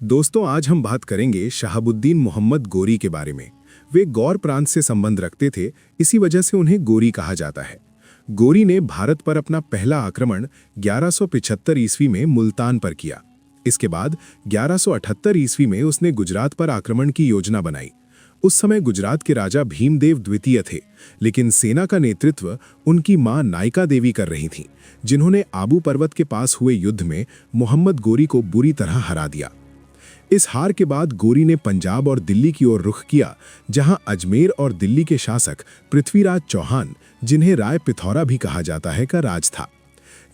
दोस्तों, आज हम बात करेंगे शहाबुद्दीन मोहम्मद गोरी के बारे में। वे गौर प्रांत से संबंध रखते थे, इसी वजह से उन्हें गोरी कहा जाता है। गोरी ने भारत पर अपना पहला आक्रमण 1175 ईस्वी में मुल्तान पर किया। इसके बाद 1178 ईस्वी में उसने गुजरात पर आक्रमण की योजना बनाई। उस समय गुजरात के राजा भीमदेव द्वितीय थे, लेकिन सेना का नेतृत्व उनकी मां नायका देवी कर रही थीं, जिन्होंने आबू पर्वत के पास हुए युद्ध में मोहम्मद गोरी को बुरी तरह हरा दिया। इस हार के बाद गोरी ने पंजाब और दिल्ली की ओर रुख किया, जहां अजमेर और दिल्ली के शासक पृथ्वीराज चौहान, जिन्हें राय पिथौरा भी कहा जाता है, का राज था।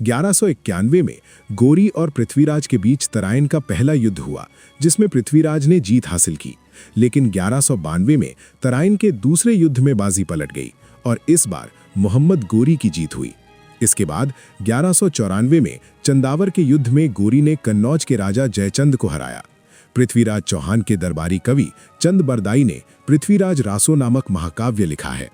1191 में गोरी और पृथ्वीराज के बीच तराइन का पहला युद्ध हुआ, जिसमें पृथ्वीराज ने जीत हासिल की। लेकिन 1192 में तराइन के दूसरे युद्ध में बाजी पलट गई और इस बार मोहम्मद गोरी की जीत हुई। इसके बाद 1194 में चंदावर के युद्ध में गोरी ने कन्नौज के राजा जयचंद को हराया। पृथ्वीराज चौहान के दरबारी कवि चंद बरदाई ने पृथ्वीराज रासो नामक महाकाव्य लिखा है।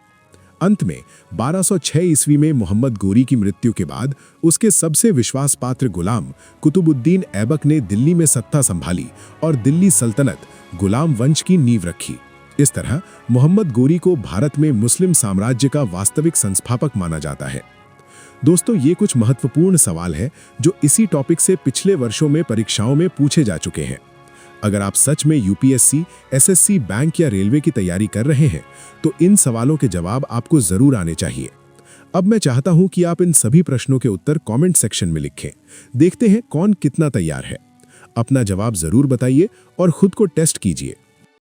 अंत में 1206 ईस्वी में मोहम्मद गोरी की मृत्यु के बाद उसके सबसे विश्वास पात्र गुलाम कुतुबुद्दीन ऐबक ने दिल्ली में सत्ता संभाली और दिल्ली सल्तनत गुलाम वंश की नींव रखी। इस तरह मोहम्मद गोरी को भारत में मुस्लिम साम्राज्य का वास्तविक संस्थापक माना जाता है। दोस्तों, ये कुछ महत्वपूर्ण सवाल है जो इसी टॉपिक से पिछले वर्षों में परीक्षाओं में पूछे जा चुके हैं। अगर आप सच में यूपीएससी, एसएससी, बैंक या रेलवे की तैयारी कर रहे हैं, तो इन सवालों के जवाब आपको जरूर आने चाहिए। अब मैं चाहता हूं कि आप इन सभी प्रश्नों के उत्तर कमेंट सेक्शन में लिखें। देखते हैं कौन कितना तैयार है। अपना जवाब जरूर बताइए और खुद को टेस्ट कीजिए।